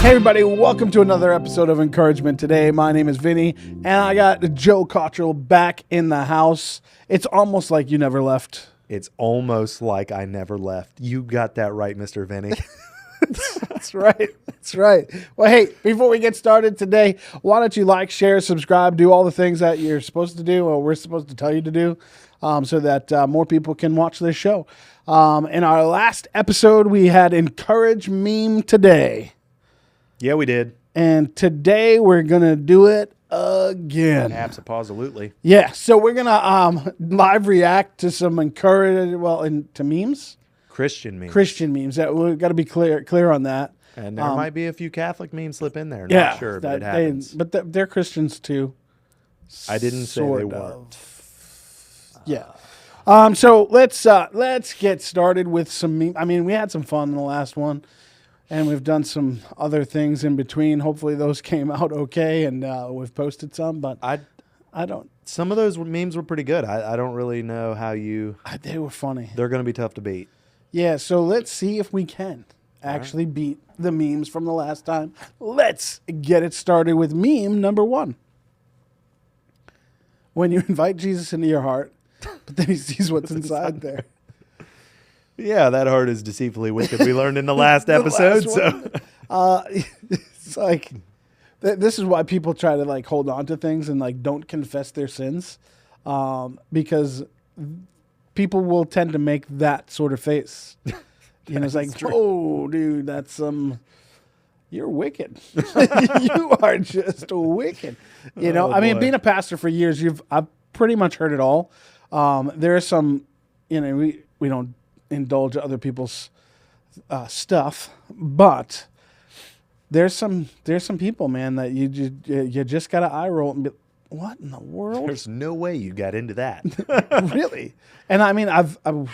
Hey everybody, welcome to another episode of Encouragement today. My name is Vinny, and I got Joe Cottril back in the house. It's almost like you never left. It's almost like I never left. You got that right, Mr. Vinny. That's right. That's right. Well, hey, before we get started today, why don't you like, share, subscribe, do all the things that you're supposed to do or we're supposed to tell you to do so that more people can watch this show. In our last episode, we had Encouragmeme today. Yeah, we did. And today we're going to do it again. Absolutely. Yeah, so we're going to live react to some to memes. Christian memes. Christian memes. We've got to be clear on that. And there might be a few Catholic memes slip in there. Yeah, Not sure, but it happens. But they're Christians too. I didn't say they weren't. Yeah. So let's get started with some memes. I mean, we had some fun in the last one. And we've done some other things in between. Hopefully those came out okay, and we've posted some. But I don't. Some of those memes were pretty good. I don't really know how you. They were funny. They're going to be tough to beat. Yeah. So let's see if we can actually beat the memes from the last time. Let's get it started with meme number 1. When you invite Jesus into your heart, but then he sees what's inside there. Yeah, that heart is deceitfully wicked. We learned in the last episode. It's like this is why people try to like hold on to things and like don't confess their sins, because people will tend to make that sort of face. You know, it's like, oh, dude, that's you're wicked. You are just wicked. You know, I mean, being a pastor for years, I've pretty much heard it all. There are some, you know, we don't indulge other people's stuff, but there's some people, man, that you just gotta eye roll and be, what in the world? There's no way you got into that. Really? And I mean, I've and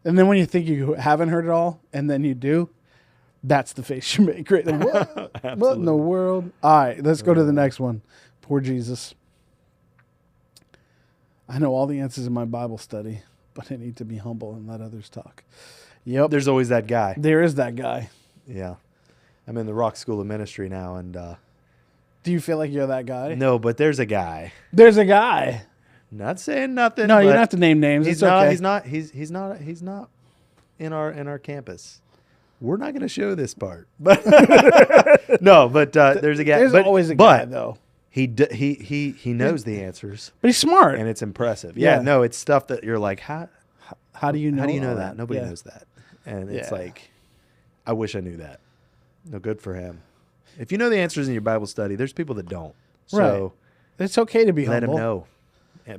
then when you think you haven't heard it all, and then you do, that's the face you make, right? Like, what in the world? All right, let's go to the next one. Poor Jesus. I know all the answers in my Bible study, but I need to be humble and let others talk. Yep. There's always that guy. There is that guy. Yeah. I'm in the Rock School of Ministry now, and do you feel like you're that guy? no, but there's a guy. There's a guy. Not saying nothing. No, you don't have to name names. He's it's okay. He's not in our campus. We're not going to show this part. But no, but there's a guy. There's always a guy, though. He knows the answers. But he's smart. And it's impressive. Yeah, no, it's stuff that you're like, how do you know? How do you know that? that? Nobody knows that. And it's like, I wish I knew that. No, good for him. If you know the answers in your Bible study, there's people that don't. So right. It's okay to be let humble. him know.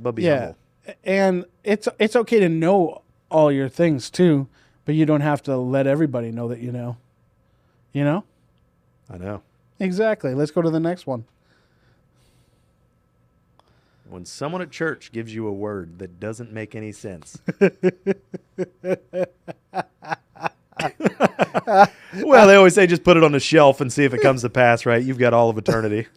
But be humble. And it's okay to know all your things too, but you don't have to let everybody know that you know. You know? I know. Exactly. Let's go to the next one. When someone at church gives you a word that doesn't make any sense. Well, they always say just put it on the shelf and see if it comes to pass, right? You've got all of eternity.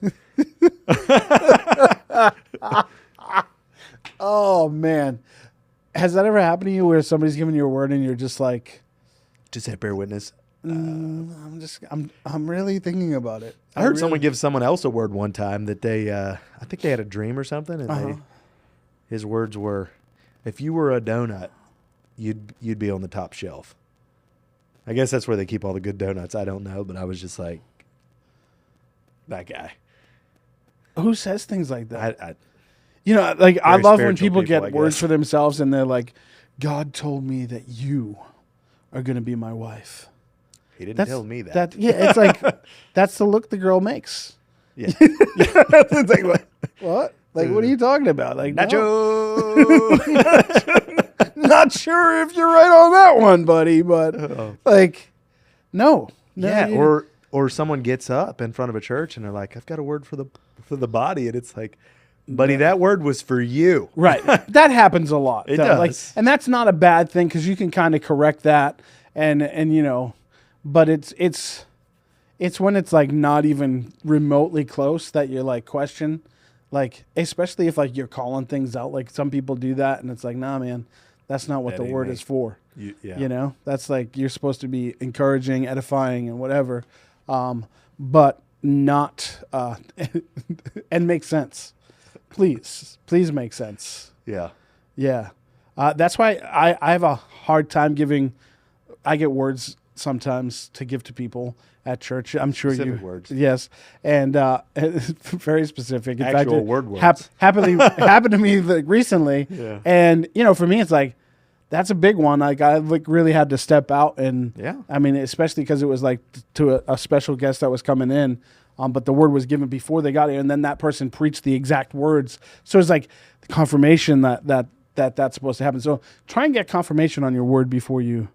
Oh, man. Has that ever happened to you where somebody's giving you a word and you're just like... Just say bear witness. I'm really thinking about it. I heard someone give someone else a word one time that they, I think they had a dream or something, and his words were, if you were a donut, you'd be on the top shelf. I guess that's where they keep all the good donuts. I don't know, but I was just like, that guy. Who says things like that? I I love when people get words for themselves and they're like, God told me that you are going to be my wife. He didn't tell me that. It's like, that's the look the girl makes. Yeah. It's like, what? Like, what are you talking about? Like, Nacho! Not sure if you're right on that one, buddy, but like, no. Yeah, or someone gets up in front of a church and they're like, I've got a word for the body, and it's like, buddy, that word was for you. Right. That happens a lot. It does. Like, and that's not a bad thing because you can kind of correct that and you know, but it's when it's like not even remotely close that you're like question, like especially if like you're calling things out, like some people do that and it's like, nah, man, that's not what the word is for. You know, that's like you're supposed to be encouraging, edifying, and whatever. but not and make sense. Please make sense. Yeah. Yeah. That's why I have a hard time giving. I get words sometimes to give to people at church. I'm sure Specific you words. Yes, and very specific. In Actual fact, word words. Happened to me recently. Yeah. And for me, it's like that's a big one. Like I really had to step out, and Yeah. I mean, especially because it was like to a special guest that was coming in. But the word was given before they got here, and then that person preached the exact words. So it's like the confirmation that's supposed to happen. So try and get confirmation on your word before you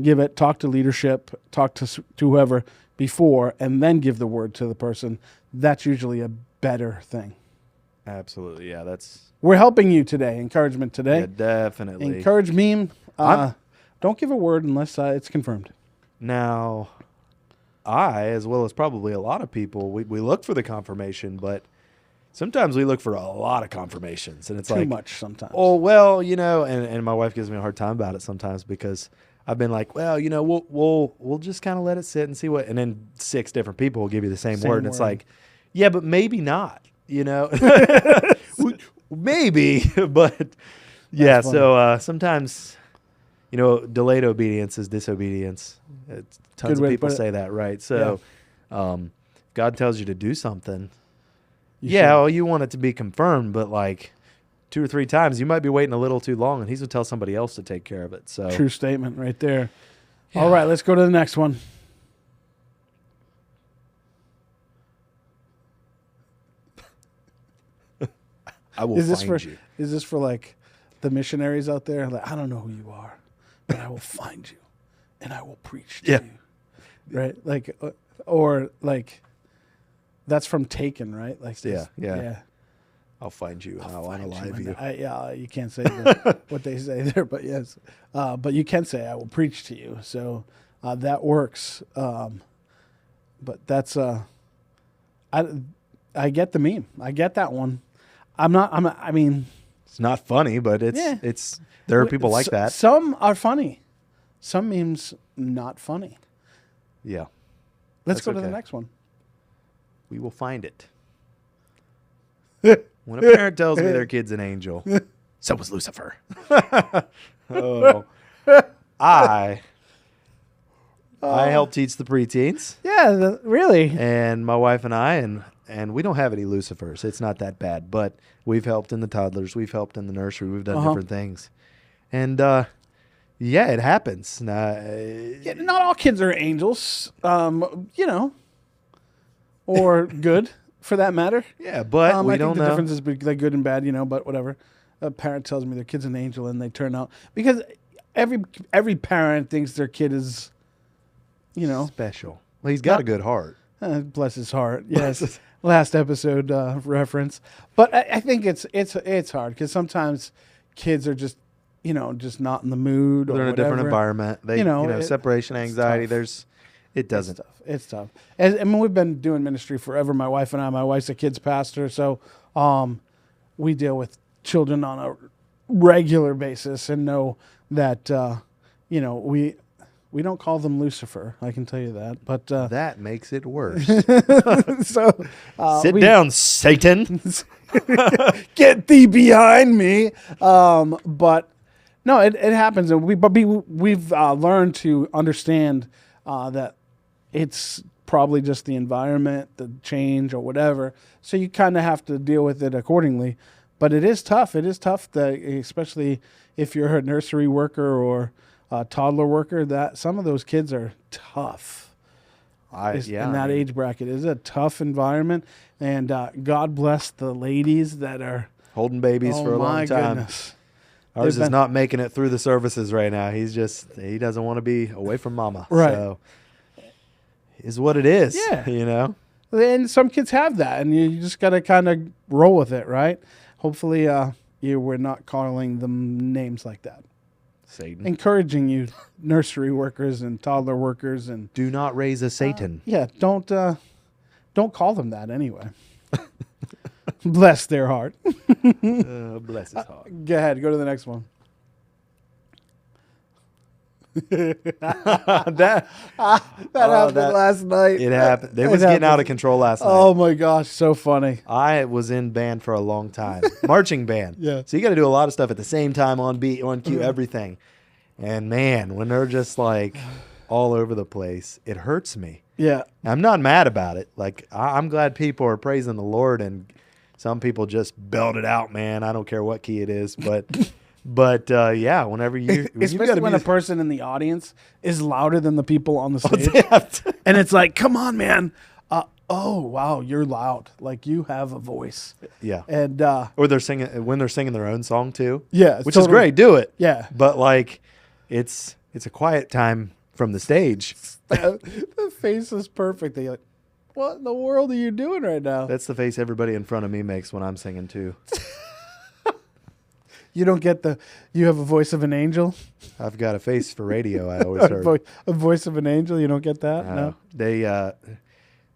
give it. Talk to leadership, talk to whoever before, and then give the word to the person. That's usually a better thing. Absolutely. Yeah, We're helping you today. Encouragement today. yeah, definitely. Encouragmeme. Don't give a word unless it's confirmed. Now, I, as well as probably a lot of people, we look for the confirmation, but sometimes we look for a lot of confirmations, and it's Too like much sometimes. oh well, and my wife gives me a hard time about it sometimes because I've been like, well, we'll just kind of let it sit and see what, and then 6 different people will give you the same word, and it's like, yeah, but maybe not, maybe, but yeah. So sometimes, delayed obedience is disobedience. Tons of people say that, right? So, God tells you to do something. Well, you want it to be confirmed, but like 2 or 3 times, you might be waiting a little too long, and He's going to tell somebody else to take care of it. So true statement right there. Yeah. All right, let's go to the next one. I will find you. Is this for like the missionaries out there? Like, I don't know who you are, but I will find you, and I will preach to you. Right? Like, or like, that's from Taken, right? Like, yeah. I'll find you and I'll unalive you. You can't say what they say there, but yes. But you can say, I will preach to you. So that works. But that's, I get the meme. I get that one. I mean. It's not funny, but there are people like that. Some are funny. Some memes, not funny. Yeah. Let's go to the next one. We will find it. When a parent tells me their kid's an angel, so was Lucifer. I help teach the preteens. Yeah, really. And my wife and I, and we don't have any Lucifers. It's not that bad, but we've helped in the toddlers. We've helped in the nursery. We've done different things. And, it happens. Not all kids are angels, or good. For that matter. Yeah, but we don't know. The difference is like good and bad, but whatever. A parent tells me their kid's an angel and they turn out. Because every parent thinks their kid is, special. Well, he's got a good heart. Bless his heart. Yes. Last episode reference. But I think it's hard because sometimes kids are just, just not in the mood. They're in a different environment. They, separation anxiety. It doesn't. It's tough. I mean, we've been doing ministry forever, my wife and I. My wife's a kids pastor, so we deal with children on a regular basis and know that, we don't call them Lucifer. I can tell you that. But that makes it worse. So sit down, Satan. Get thee behind me. But no, it happens, and we've learned to understand that it's probably just the environment, the change, or whatever. So you kind of have to deal with it accordingly. But it is tough. It is tough, especially if you're a nursery worker or a toddler worker. That some of those kids are tough. In that age bracket, it's a tough environment. And God bless the ladies that are holding babies for a long time. Goodness. Ours is not making it through the services right now. He doesn't want to be away from mama. Right. So is what it is. Yeah. And some kids have that, and you just got to kind of roll with it, right? Hopefully we're not calling them names like that. Satan. Encouraging you, nursery workers and toddler workers. And do not raise a Satan. Don't call them that anyway. Bless their heart. Bless his heart. Go ahead. Go to the next one. that happened last night. It happened. It was getting out of control last night. Oh my gosh, so funny. I was in band for a long time, marching band. Yeah. So you got to do a lot of stuff at the same time, on beat, on cue, everything. And man, when they're just like all over the place, it hurts me. Yeah. I'm not mad about it. Like I'm glad people are praising the Lord, and some people just belt it out, man. I don't care what key it is, but yeah, whenever you, especially when a person in the audience is louder than the people on the stage, and it's like, come on, man. Oh wow, you're loud. Like you have a voice. Yeah. And or they're singing when they're singing their own song too. Yeah, which is great. Do it. Yeah. But like, it's a quiet time from the stage. The face is perfect. They're like, what in the world are you doing right now? That's the face everybody in front of me makes when I'm singing too. You don't get you have a voice of an angel? I've got a face for radio, I always heard. A voice of an angel? You don't get that? No.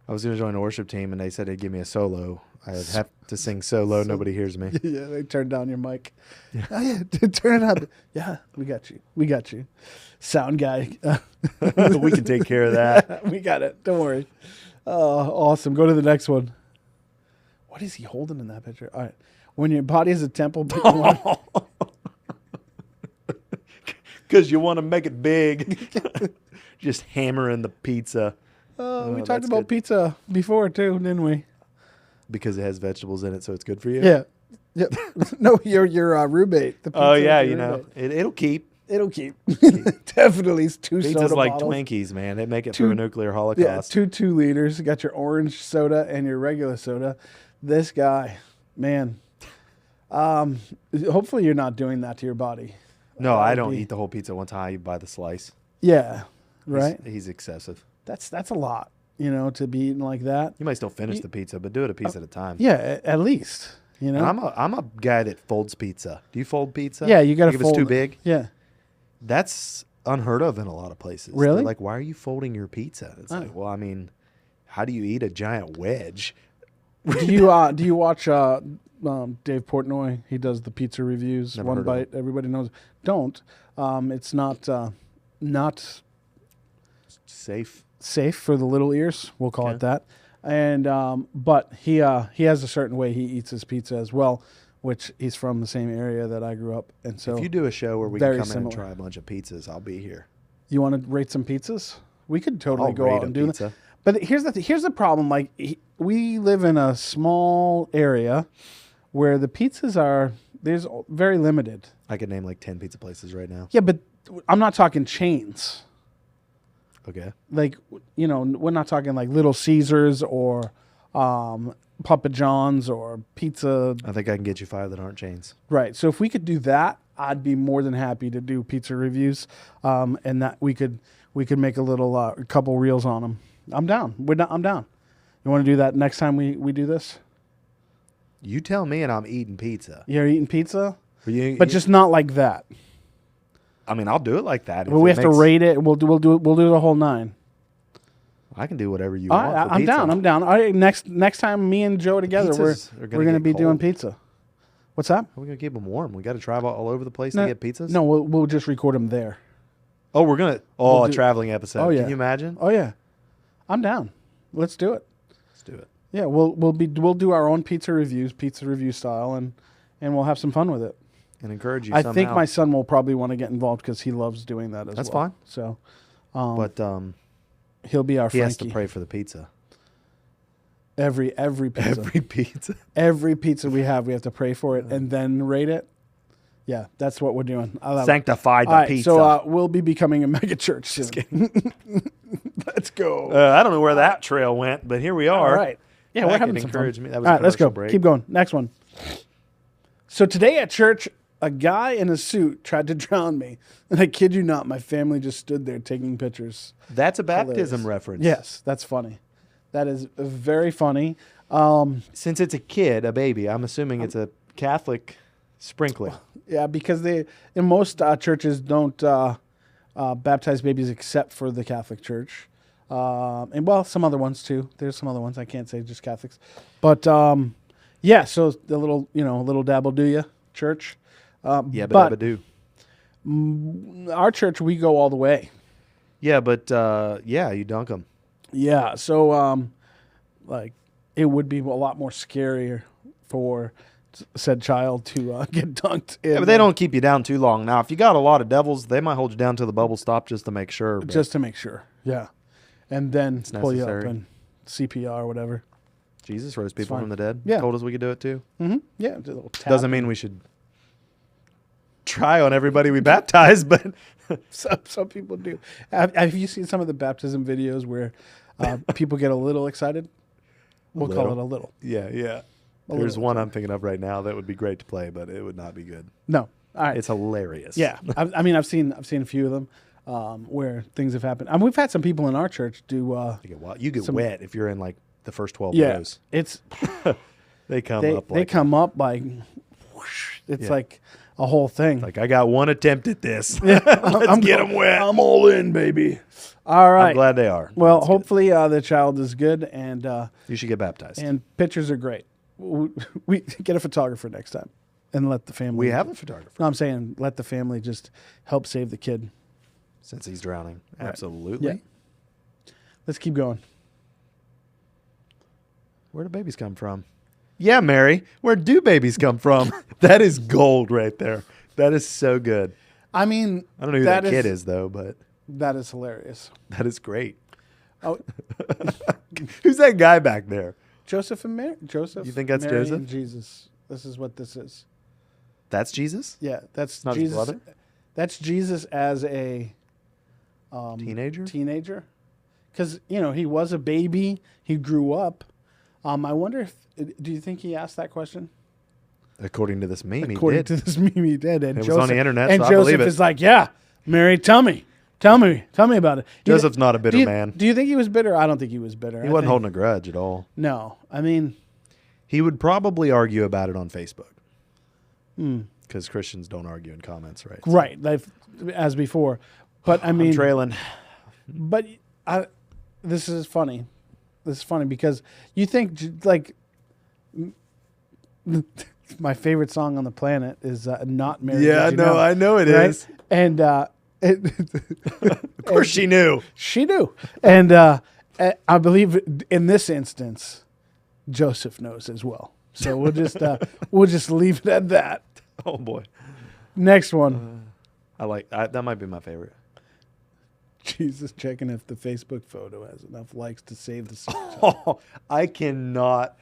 I was going to join a worship team, and they said they'd give me a solo. I'd have to sing solo. Nobody hears me. Yeah, they turned down your mic. Yeah. Oh, yeah, turn it up. Yeah, we got you. We got you. Sound guy. We can take care of that. We got it. Don't worry. Awesome. Go to the next one. What is he holding in that picture? All right. When your body is a temple. Because you want to make it big. Just hammering the pizza. We talked about pizza before, too, didn't we? Because it has vegetables in it, so it's good for you? Yeah. Yep. No, your roommate. The pizza yeah, it'll keep. It'll keep. Definitely. It's two Pizza's soda like bottles. Twinkies, man. They make it through a nuclear holocaust. Yeah, 2 liters. You got your orange soda and your regular soda. This guy, man. Hopefully you're not doing that to your body. No, I don't eat the whole pizza one time. I buy the slice. Yeah, right? He's excessive. That's a lot, to be eating like that. You might still finish the pizza, but do it a piece at a time. Yeah, at least, And I'm a guy that folds pizza. Do you fold pizza? Yeah, you got to fold. If fold. It's too big? Yeah. That's unheard of in a lot of places. Really? They're like, why are you folding your pizza? It's like, well, I mean, how do you eat a giant wedge? Do you watch Dave Portnoy? He does the pizza reviews. Never One heard of bite, everybody knows. Don't. It's not safe for the little ears. We'll call it that. And but he has a certain way he eats his pizza as well, which he's from the same area that I grew up. And so if you do a show where we can come in and try a bunch of pizzas, I'll be here. You want to rate some pizzas? We could totally go out and do pizza. that. But here's the problem. Like we live in a small area where the pizzas there's very limited. I could name like 10 pizza places right now. Yeah, but I'm not talking chains. Okay. Like, we're not talking like Little Caesars or Papa John's or Pizza. I think I can get you 5 that aren't chains. Right. So if we could do that, I'd be more than happy to do pizza reviews, and that we could make a couple reels on them. I'm down. I'm down. You want to do that next time we do this? You tell me, and I'm eating pizza. You're eating pizza, but just not like that. I mean, I'll do it like that. But we have to rate it. We'll do the whole 9. I can do whatever you want. I'm down. I'm down. All right, next time, me and Joe together, we're going to be doing pizza. What's that? How are we going to keep them warm? We got to travel all over the place to get pizzas? No, we'll just record them there. Oh, we're going to... a traveling episode. Oh, yeah. Can you imagine? Oh, yeah. I'm down. Let's do it. Let's do it. Yeah, we'll do our own pizza review style, and we'll have some fun with it. And encourage you I somehow. think my son will probably want to get involved because he loves doing that as well. That's fine. So, but he'll be our Frankie. He has to pray for the pizza. Every pizza. Every pizza. Every pizza we have to pray for it and then rate it. Yeah, that's what we're doing. Sanctify the pizza. So we'll be becoming a mega church soon. Let's go. I don't know where that trail went, but here we are. All right. Yeah, we're having some fun. That was all right, let's go. break. Keep going. Next one. So today at church, a guy in a suit tried to drown me. And I kid you not, my family just stood there taking pictures. That's a baptism reference. Yes, that's funny. That is very funny. Since it's a kid, a baby, I'm assuming it's a Catholic sprinkler. Yeah, because in most churches don't baptize babies except for the Catholic Church. And some other ones too. There's some other ones. I can't say just Catholics. But yeah, so the little dabble do ya church. Yeah, but do. Our church, we go all the way. Yeah, but you dunk them. Yeah, so like it would be a lot more scarier for said child to get dunked. Yeah, but they don't keep you down too long. Now, if you got a lot of devils, they might hold you down till the bubble stop just to make sure. Just to make sure, yeah. And then pull you up necessary. and CPR or whatever. Jesus rose people fine. from the dead. Yeah. Told us we could do it too. Mm-hmm. Yeah, just a little tap. Doesn't mean we should try on everybody we baptize, but Some people do. Have you seen some of the baptism videos where people get a little excited? We'll call it a little. yeah. There's one I'm thinking of right now that would be great to play, but it would not be good. No. All right. It's hilarious. Yeah. I mean, I've seen a few of them where things have happened. I mean, we've had some people in our church do. You get wet if you're in like the first 12 Yeah. rows. It's They come they up like come up like whoosh, it's Yeah. like a whole thing. I got one attempt at this. Let's get them wet. I'm all in, baby. All right. I'm glad they are. Well, That's good. hopefully the child is good and You should get baptized. and pictures are great. We get a photographer next time and let the family. We have a photographer. No, I'm saying let the family just help save the kid. Since he's drowning. Right. Absolutely. Yeah. Let's keep going. Where do babies come from? Yeah, Mary. Where do babies come from? That is gold right there. That is so good. I mean, I don't know who that kid is, though, but that is hilarious. that is great. Oh, Who's that guy back there? Joseph and Mary. Joseph. You think that's Mary Joseph? and Jesus. This is what this is. That's Jesus? Yeah, that's Not his Jesus. brother? That's Jesus as a Teenager? Teenager, because he was a baby. He grew up. I wonder if. Do you think he asked that question? According to this meme, According he did. to this meme, he did. And It was on the internet, and so I Joseph believe it. is like, "Yeah, Mary, tell me about it." Joseph's not a bitter man. Do you think he was bitter? I don't think he was bitter. He wasn't holding a grudge at all. No, I mean, He would probably argue about it on Facebook. Because Christians don't argue in comments, right? right, like as before. But I mean, I'm trailing. But this is funny. This is funny because you think like my favorite song on the planet is "Not Married." Yeah, Did You Know? I know it Right? is. And Of course she knew. she knew. And I believe in this instance, Joseph knows as well. So we'll just leave it at that. Oh, boy. Next one. That might be my favorite. Jesus checking if the Facebook photo has enough likes to save the screenshot. Oh, I cannot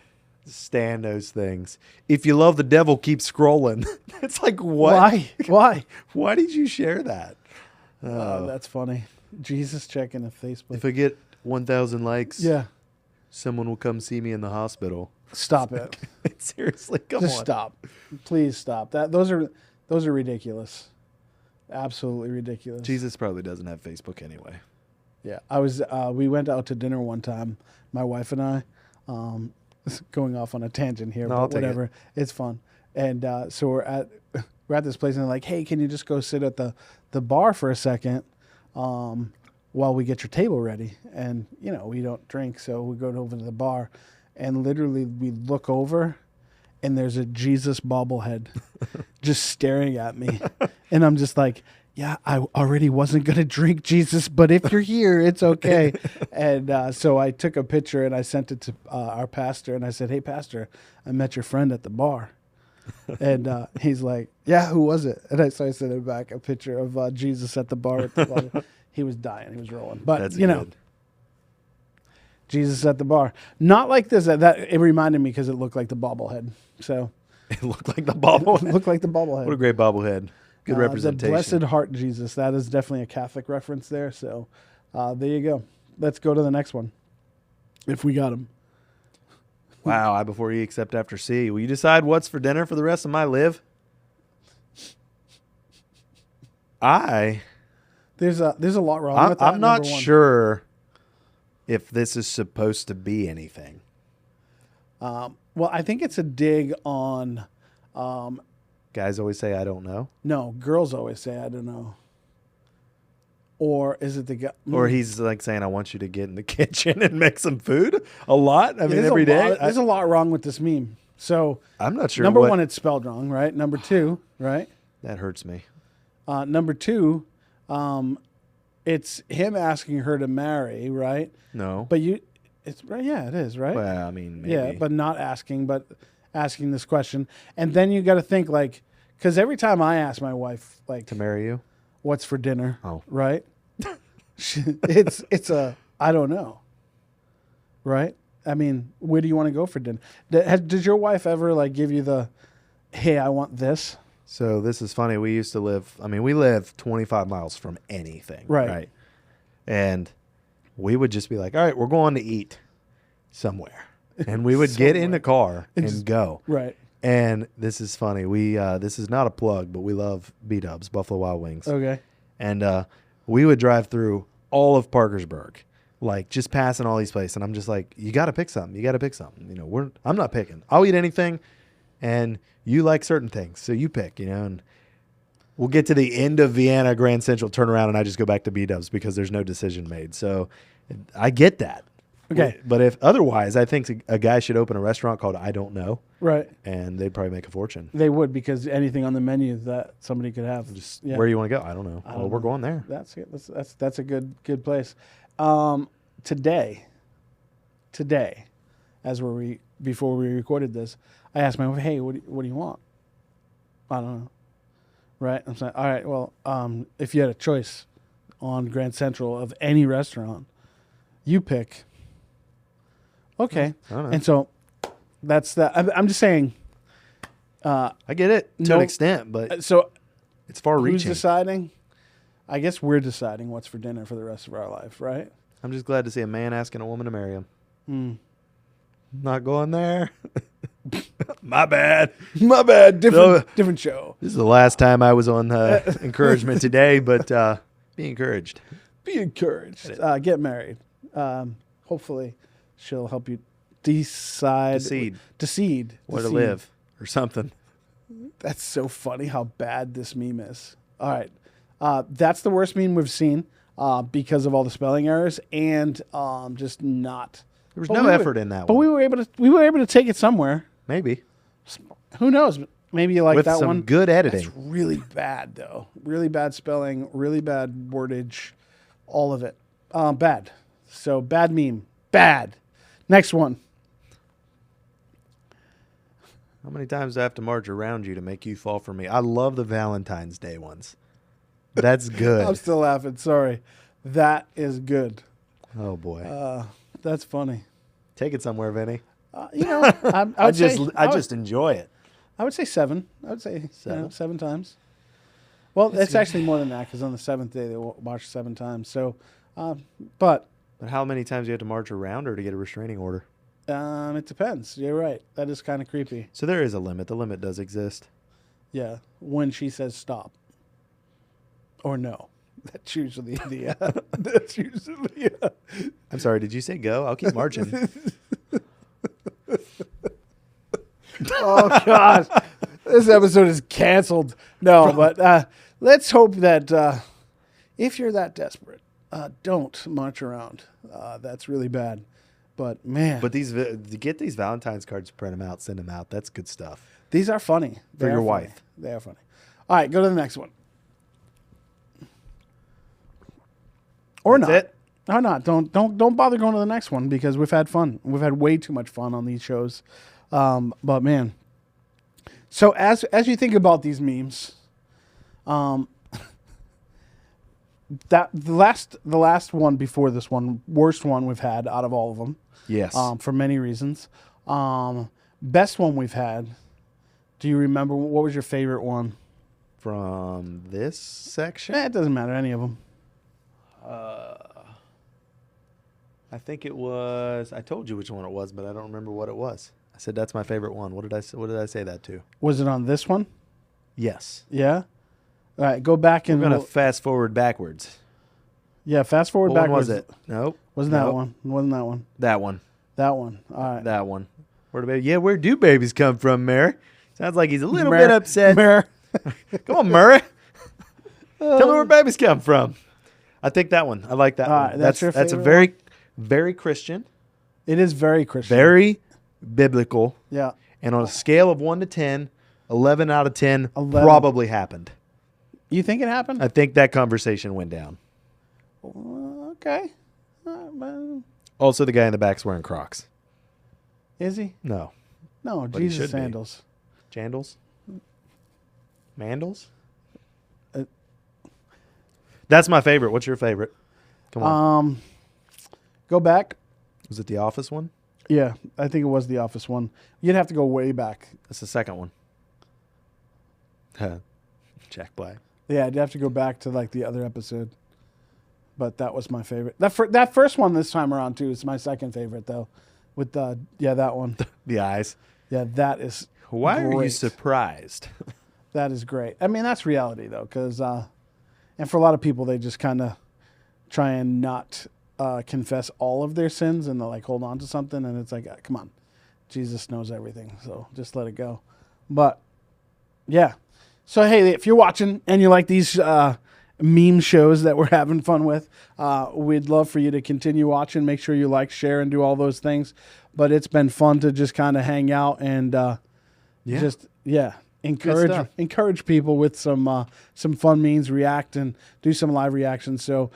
stand those things. If you love the devil, keep scrolling. It's like, what? Why? Why did you share that? That's funny. Jesus checking if Facebook. If I get 1,000 likes, Yeah. someone will come see me in the hospital. Stop it. Seriously, come Just on. stop. Please stop. Those are ridiculous. Absolutely ridiculous. Jesus probably doesn't have Facebook anyway. Yeah. We went out to dinner one time, my wife and I, going off on a tangent here, No, but I'll take whatever. It's fun. And so we're at this place and they're like, "Hey, can you just go sit at the bar for a second while we get your table ready?" And we don't drink, so we go over to the bar and literally we look over and there's a Jesus bobblehead just staring at me. And I'm just like, "Yeah, I already wasn't going to drink, Jesus, but if you're here, it's okay." And so I took a picture and I sent it to our pastor and I said, "Hey, pastor, I met your friend at the bar." And he's like, "Yeah, who was it?" And so I sent him back a picture of Jesus at the bar. At the bar. He was dying. He was rolling. But, That's good. Jesus at the bar. Not like this. That it reminded me because it looked like the bobblehead. So It looked like the bobblehead. it looked like the bobblehead. What a great bobblehead. Good representation. The Blessed Heart Jesus. That is definitely a Catholic reference there. So there you go. Let's go to the next one. If we got him. Wow, I before E except after C. Will you decide what's for dinner for the rest of my live? There's a lot wrong with that. I'm not number one. sure if this is supposed to be anything. Well, I think it's a dig on. Guys always say I don't know. No, girls always say I don't know. Or is it the guy? Or he's like saying I want you to get in the kitchen and make some food a lot. I mean, every day. There's a lot wrong with this meme. So I'm not sure. number one, it's spelled wrong, right? Number two, right? That hurts me. Number two, it's him asking her to marry, right? No. But it's right. Yeah, it is, right? Well, I mean, maybe. Yeah, but not asking, but asking this question. And then you got to think like, because every time I ask my wife, like, To marry you? what's for dinner? Oh. Right? it's a, I don't know. Right? I mean, where do you want to go for dinner? Did your wife ever like give you the, hey, I want this? So this is funny. We used to we live 25 miles from anything. Right. And we would just be like, all right, we're going to eat somewhere. And we would get in the car and go. Right. And this is funny. This is not a plug, but we love B-Dubs, Buffalo Wild Wings. Okay. And we would drive through all of Parkersburg, like just passing all these places. And I'm just like, you got to pick something. You got to pick something. You know, I'm not picking. I'll eat anything, and you like certain things, so you pick. You know, and we'll get to the end of Vienna Grand Central, turn around, and I just go back to B-Dubs because there's no decision made. So I get that. Okay. But if otherwise, I think a guy should open a restaurant called I Don't Know. Right. And they'd probably make a fortune. They would, because anything on the menu that somebody could have. Just where you want to go? I don't know. We're going there. That's it. That's a good place. Today, before we recorded this, I asked my wife, hey, what do you want? I don't know. Right? I'm saying, all right, well, if you had a choice on Grand Central of any restaurant, you pick. Okay. I don't know. And so that's that. I'm just saying. I get it to an extent, but so it's far-reaching. Who's deciding? I guess we're deciding what's for dinner for the rest of our life, right? I'm just glad to see a man asking a woman to marry him. Not going there. My bad. Different show. This is the last time I was on encouragement today, but be encouraged. Be encouraged. Get married. Hopefully, she'll help you decide where to live or something. That's so funny how bad this meme is. All right. That's the worst meme we've seen because of all the spelling errors and just not. There was no effort in that but one. But we were able to take it somewhere. Maybe. Who knows? Maybe you like with that some one. Good editing. That's really bad though. Really bad spelling. Really bad wordage. All of it. Bad. So bad meme. Bad. Next one. How many times do I have to march around you to make you fall for me? I love the Valentine's Day ones. That's good. I'm still laughing. Sorry. That is good. Oh, boy. That's funny. Take it somewhere, Vinny. I just enjoy it. I would say 7. I would say 7 times. Well, it's actually more than that because on the 7th day they march 7 times. So, but how many times do you have to march around her to get a restraining order? It depends. You're right. That is kind of creepy. So there is a limit. The limit does exist. Yeah, when she says stop or no. That's usually the. That's usually. I'm sorry. Did you say go? I'll keep marching. Oh God, this episode is canceled. No, but let's hope that if you're that desperate, don't march around. That's really bad. But man, but get these Valentine's cards, print them out, send them out. That's good stuff. These are funny for your wife. They are funny. All right, go to the next one. Or That's not. it? Or not. Don't bother going to the next one because we've had fun. We've had way too much fun on these shows. But man, so as you think about these memes, that the last one before this one, worst one we've had out of all of them. Yes. For many reasons. Best one we've had. Do you remember what was your favorite one from this section? It doesn't matter, any of them. I think it was. I told you which one it was, but I don't remember what it was. I said that's my favorite one. What did I say that to? Was it on this one? Yes. Yeah. All right, go back and we're gonna fast forward backwards. Yeah, fast forward backwards. What was it? Nope. Wasn't that one? Wasn't that one? That one. That one. All right. That one. Where do babies come from, Mary? Sounds like he's a little bit upset. Mary. Come on, Murray. Tell me where babies come from. I think that one. I like that one. That's your favorite. That's a very, very Christian. It is very Christian. Very biblical. Yeah. And on a scale of 1 to 10, 11 out of 10 probably happened. You think it happened? I think that conversation went down. Okay. Well, Also, the guy in the back's wearing Crocs. is he? No. No, But he Jesus should be. sandals. Jandals? Mandals? Uh, That's my favorite. What's your favorite? Come on. Go back. Was it the Office one? Yeah, I think it was the Office one. You'd have to go way back. That's the second one. Jack Black. Yeah, I'd have to go back to like the other episode. But that was my favorite. That first one this time around too is my second favorite though. With that one. The eyes. Yeah, that is Why are you great. surprised? That is great. I mean, that's reality though, because and for a lot of people, they just kind of try and not confess all of their sins and they'll like hold on to something, and it's like, come on, Jesus knows everything, so just let it go. But yeah, so hey, if you're watching and you like these meme shows that we're having fun with, we'd love for you to continue watching. Make sure you like, share, and do all those things. But it's been fun to just kind of hang out and encourage people with some fun memes, react and do some live reactions. So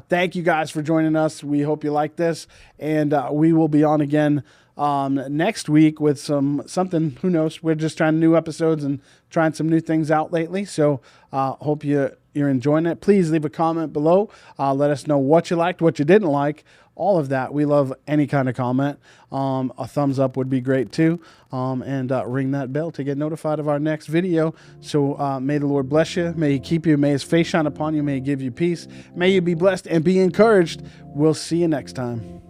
thank you guys for joining us. We hope you like this, and we will be on again next week with something. Who knows? We're just trying new episodes and trying some new things out lately. So hope you're enjoying it. Please leave a comment below. Let us know what you liked, what you didn't like. All of that. We love any kind of comment. A thumbs up would be great too. And ring that bell to get notified of our next video. So may the Lord bless you. May He keep you. May His face shine upon you. May He give you peace. May you be blessed and be encouraged. We'll see you next time.